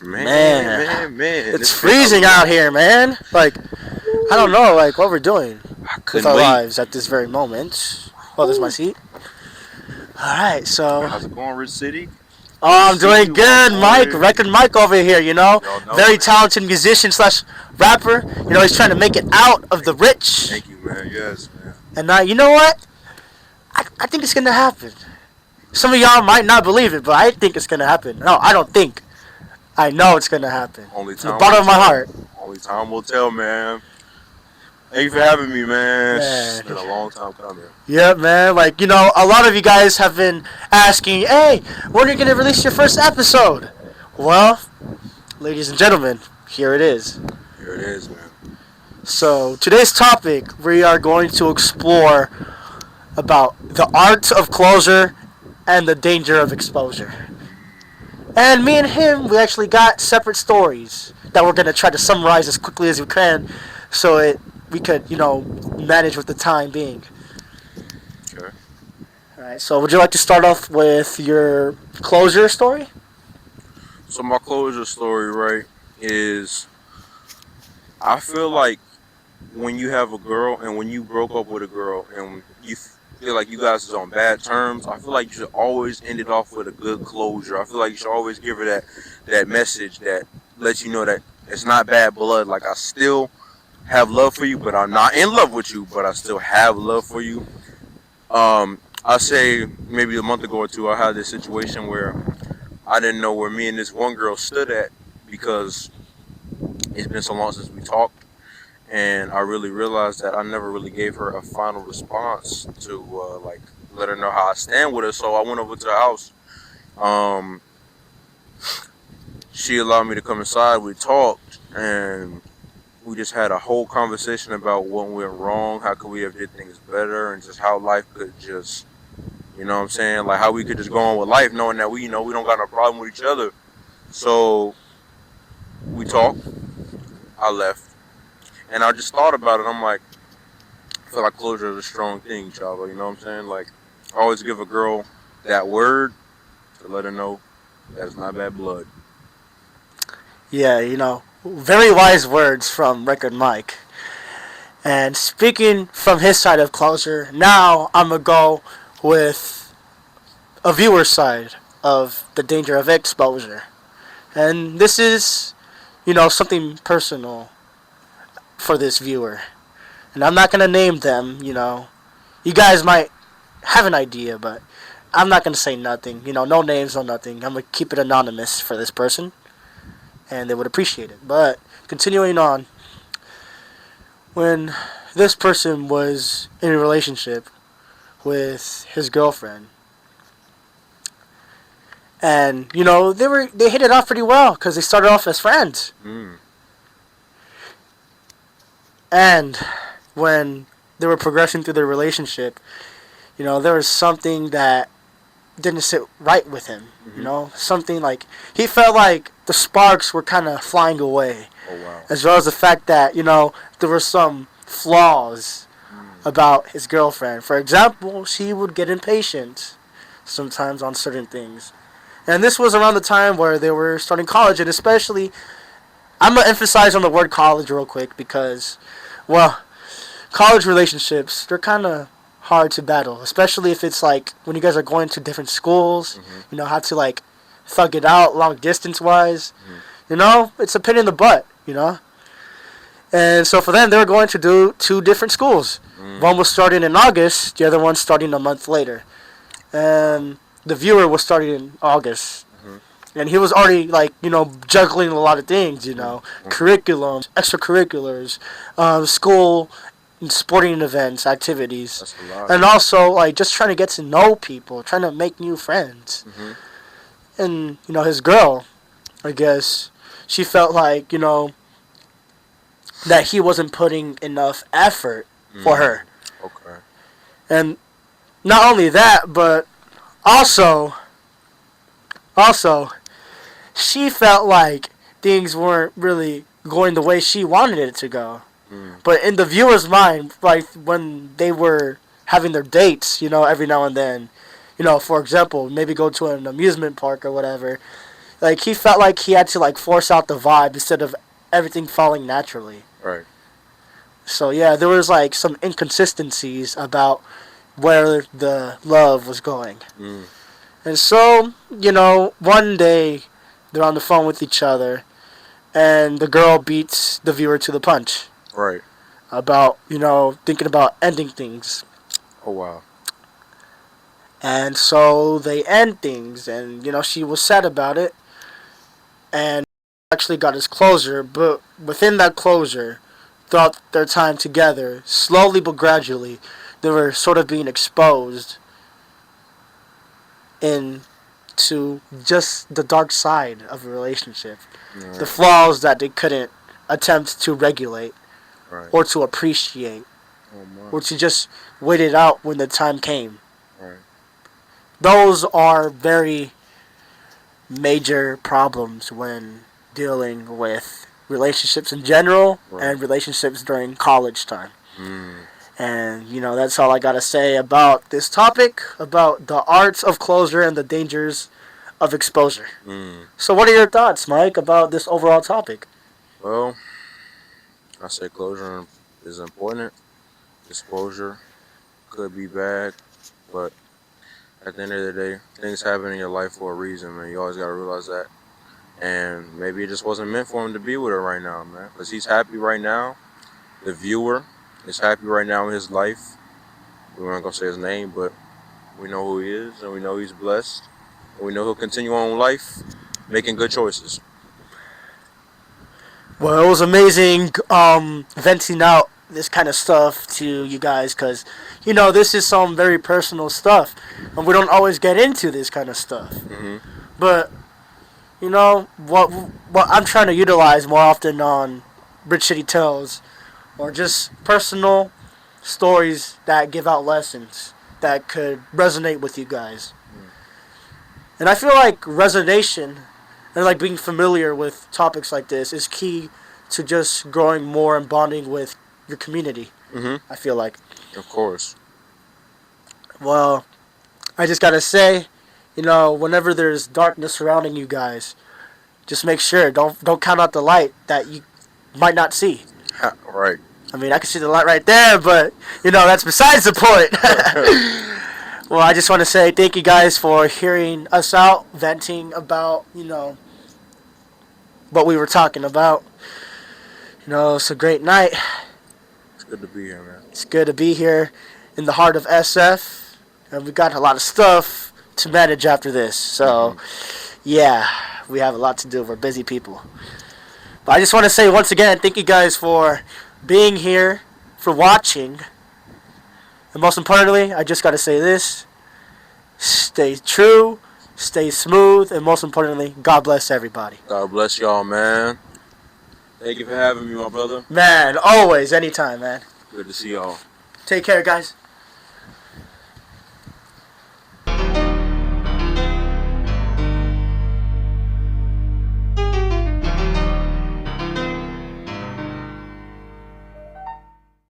Man. It's freezing out here, man. Like, I don't know, like, what we're doing with our lives at this very moment. Oh, this is my seat. Alright, so. How's it going, Rich City? Oh, I'm doing good, Mike. Record Mike over here, you know. Very talented musician slash rapper. You know, he's trying to make it out of the rich. Thank you, man. Yes, man. And you know what? I think it's going to happen. Some of y'all might not believe it, but I think it's going to happen. No, I don't think. I know it's going to happen. Only time from the bottom of my heart. Only time will tell, man. Thank you for having me, man. It's been a long time coming. Yeah, man. Like, you know, a lot of you guys have been asking, hey, when are you going to release your first episode? Well, ladies and gentlemen, here it is. Here it is, man. So, today's topic, we are going to explore about the art of closure and the danger of exposure. And me and him, we actually got separate stories that we're going to try to summarize as quickly as we can so we could, you know, manage with the time being. Sure. Alright, so would you like to start off with your closure story? So my closure story, right, is I feel like when you have a girl and when you broke up with a girl and you feel like you guys is on bad terms, I feel like you should always end it off with a good closure. I feel like you should always give her that message that lets you know that it's not bad blood. Like, I still have love for you, but I'm not in love with you, but I still have love for you. I say maybe a month ago or two, I had this situation where I didn't know where me and this one girl stood at because it's been so long since we talked. And I really realized that I never really gave her a final response to, like, let her know how I stand with her. So I went over to her house. She allowed me to come inside. We talked, and we just had a whole conversation about what went wrong, how could we have did things better, and just how life could just, you know what I'm saying, like how we could just go on with life knowing that we, you know, we don't got no problem with each other. So we talked. I left. And I just thought about it. I'm like, I feel like closure is a strong thing, Chava. You know what I'm saying? Like, I always give a girl that word to let her know that it's not bad blood. Yeah, you know, very wise words from RecordMic. And speaking from his side of closure, now I'm going to go with a viewer's side of the danger of exposure. And this is, you know, something personal for this viewer. And I'm not going to name them, you know. You guys might have an idea, but I'm not going to say nothing. You know, no names, no nothing. I'm going to keep it anonymous for this person. And they would appreciate it. But continuing on, when this person was in a relationship with his girlfriend, and, you know, they hit it off pretty well because they started off as friends. And when they were progressing through their relationship, you know, there was something that didn't sit right with him. You know, something like he felt like the sparks were kind of flying away. Oh, wow. As well as the fact that, you know, there were some flaws about his girlfriend. For example, she would get impatient sometimes on certain things. And this was around the time where they were starting college, and especially, I'm going to emphasize on the word college real quick because, well, college relationships, they're kind of hard to battle, especially if it's like when you guys are going to different schools, you know, have to like thug it out long distance wise. You know, it's a pain in the butt, you know. And so for them, they were going to do 2 different schools. One was starting in August, the other one starting a month later. And the viewer was starting in August. And he was already, like, you know, juggling a lot of things, you know, curriculum, extracurriculars, school, sporting events, activities. That's a lot. And also, like, just trying to get to know people, trying to make new friends. And, you know, his girl, I guess, she felt like, you know, that he wasn't putting enough effort for her. Okay. And not only that, but also, she felt like things weren't really going the way she wanted it to go. But in the viewer's mind, like when they were having their dates, you know, every now and then, you know, for example, maybe go to an amusement park or whatever, Like, he felt like he had to, like, force out the vibe instead of everything falling naturally. Right. So, yeah, there was, like, some inconsistencies about where the love was going. Mm. And so, one day they're on the phone with each other, and the girl beats the viewer to the punch Right. about, thinking about ending things. Oh, wow. And so they end things, and, she was sad about it, and actually got his closure, but within that closure, throughout their time together, slowly but gradually, they were sort of being exposed into just the dark side of a relationship. Right. The flaws that they couldn't attempt to regulate Right. or to appreciate Oh, my. or to just wait it out when the time came. Right. Those are very major problems when dealing with relationships in general Right. and relationships during college time. Mm. And, that's all I got to say about this topic, about the arts of closure and the dangers of exposure. Mm. So what are your thoughts, Mike, about this overall topic? Well, I say closure is important. Exposure could be bad, but at the end of the day, things happen in your life for a reason, man. You always gotta realize that. And maybe it just wasn't meant for him to be with her right now, man. Because he's happy right now. The viewer is happy right now in his life. We weren't gonna say his name, but we know who he is, and we know he's blessed, and we know he'll continue on in life, making good choices. Well, it was amazing venting out this kind of stuff to you guys because, this is some very personal stuff. And we don't always get into this kind of stuff. Mm-hmm. But, what I'm trying to utilize more often on Rich City Tales or just personal stories that give out lessons that could resonate with you guys. And I feel like resonation and like being familiar with topics like this is key to just growing more and bonding with your community. Mm-hmm. I feel like. Of course. Well, I just gotta say, whenever there's darkness surrounding you guys, just make sure don't count out the light that you might not see. Right. I mean, I can see the light right there, but that's besides the point. Well, I just want to say thank you guys for hearing us out, venting about, what we were talking about. It's a great night. It's good to be here, man. It's good to be here in the heart of SF, and we got a lot of stuff to manage after this. So, yeah, we have a lot to do. We're busy people. But I just want to say once again, thank you guys for being here, for watching. And most importantly, I just got to say this. Stay true, stay smooth, and most importantly, God bless everybody. God bless y'all, man. Thank you for having me, my brother. Man, always, anytime, man. Good to see y'all. Take care, guys.